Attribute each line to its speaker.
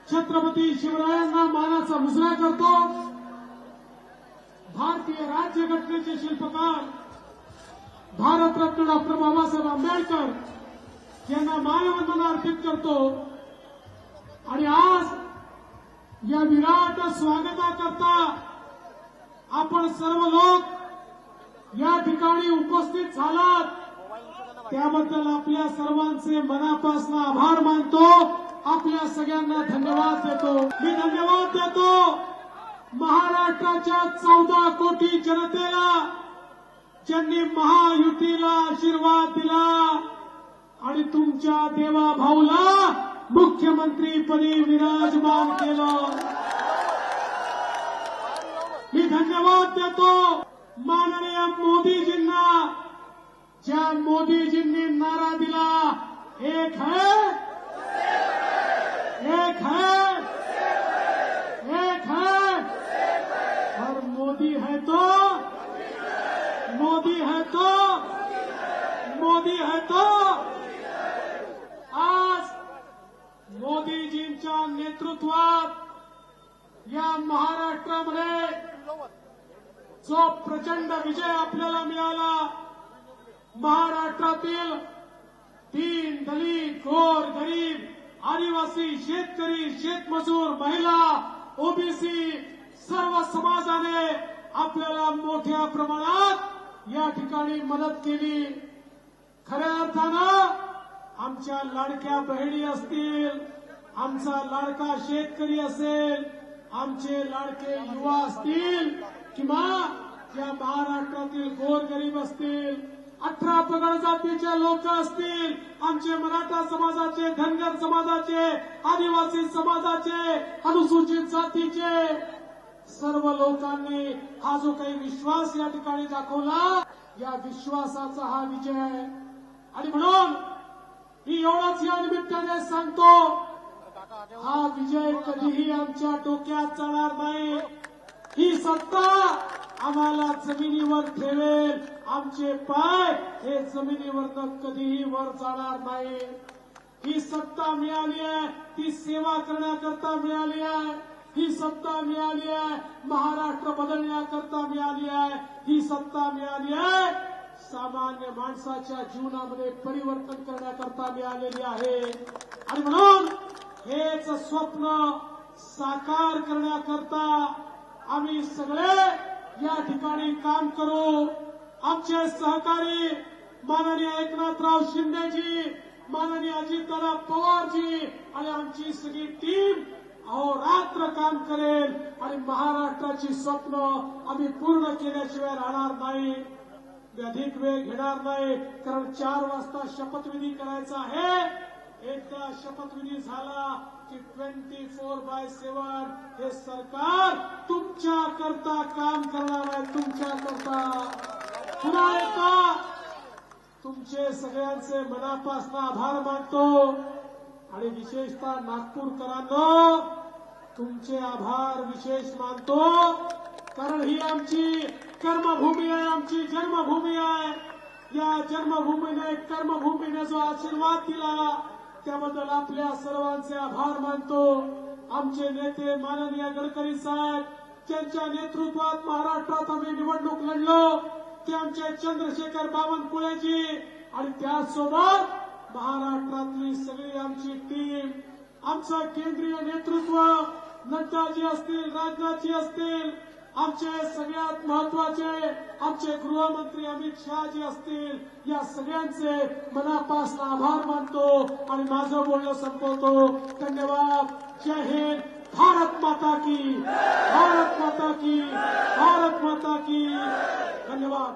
Speaker 1: छत्रपती शिवरायांना मानाचा मुजरा करतो। भारतीय राज्यघटनेचे शिल्पकार भारतरत्न डॉक्टर बाबासाहेब आंबेडकर यांना मानवंदना अर्पित करतो। आणि आज या विराट स्वागताकरता आपण सर्व लोक या ठिकाणी उपस्थित झालात, त्याबद्दल आपल्या सर्वांचे मनापासून आभार मानतो। आपल्या सगळ्यांना धन्यवाद देतो। मी धन्यवाद देतो महाराष्ट्राच्या 14 कोटी जनतेला, ज्यांनी महायुतीला आशीर्वाद दिला आणि तुमच्या देवा भाऊला मुख्यमंत्रीपदी विराजमान केलं। मी धन्यवाद देतो माननीय मोदीजींना, ज्या मोदीजींनी नारा दिला, एक है, एक है, एक है, और मोदी है तो, मोदी है तो, मोदी है तो। आज मोदीजींच्या नेतृत्वात या महाराष्ट्रामध्ये जो प्रचंड विजय आपल्याला मिळाला, महाराष्ट्रातील दीन दलित गोर गरीब आदिवासी शेतकरी शेतमजूर महिला ओबीसी सर्व समाजाने आपल्याला मोठ्या प्रमाणात या ठिकाणी मदत केली। खऱ्या अर्थानं आमच्या लाडक्या बहिणी असतील, आमचा लाडका शेतकरी असेल, आमचे लाडके युवा असतील किंवा या महाराष्ट्रातील गोरगरीब असतील, 18 पगड जातीचे लोक असतील, आमचे मराठा समाजाचे, धनगर समाजाचे, आदिवासी समाजाचे, अनुसूचित जातीचे सर्व लोकांनी हा जो काही विश्वास या ठिकाणी दाखवला, या विश्वासाचा हा विजय आहे। आणि म्हणून मी एवढंच या निमित्ताने सांगतो, हा विजय कधीही आमच्या डोक्यात जाणार नाही। ही सत्ता आम्हाला जमिनीवर ठेवेल, आमचे पाय हे जमिनीवर कधीही वर जाणार नाही। ही सत्ता मिळाली आहे ती सेवा करण्याकरता मिळाली आहे, ही सत्ता मिळाली आहे महाराष्ट्र बदलण्याकरता मिळाली आहे, ही सत्ता मिळाली आहे सामान्य माणसाच्या जीवनामध्ये परिवर्तन करण्याकरता मिळालेली आहे। आणि म्हणून हेच स्वप्न साकार करण्याकरता आम्ही सगळे या ठिकाणी काम करू। आमचे सहकारी माननीय एकनाथराव शिंदेजी, माननीय अजितदादा पवारजी आणि आमची सगळी टीम अहोरात्र काम करेल आणि महाराष्ट्राची स्वप्न आम्ही पूर्ण केल्याशिवाय राहणार नाही। अधिक वेळ घेणार नाही, कारण 4 वाजता शपथविधी करायचा आहे। एकदा शपथविधी झाला की 24/7 हे सरकार तुमच्या करता काम करणार आहे, तुमच्या करता। पुन्हा एकदा तुमचे सगळ्यांचे मनापासून आभार मानतो आणि विशेषतः नागपूरकरांनो तुमचे आभार विशेष मानतो, कारण ही आमची कर्मभूमी आहे, आमची जन्मभूमी आहे। या जन्मभूमीने कर्मभूमीने जो आशीर्वाद दिला त्याबद्दल आपल्या सर्वांचे आभार मानतो। आमचे नेते माननीय गडकरी साहेब, ज्यांच्या नेतृत्वात महाराष्ट्रात आम्ही निवडणूक लढलो, ते आमचे चंद्रशेखर बावनकुळेजी आणि त्याचसोबत महाराष्ट्रातली सगळी आमची टीम, आमचं केंद्रीय नेतृत्व नड्डाजी असतील, राजनाथजी असतील, आमचे सगळ्यात महत्वाचे आमचे गृहमंत्री अमित शहाजी असतील, या सगळ्यांचे मनापासून आभार मानतो आणि माझं बोलणं संपवतो। धन्यवाद। जय हिंद। भारत माता की, भारत माता की, भारत माता की। धन्यवाद।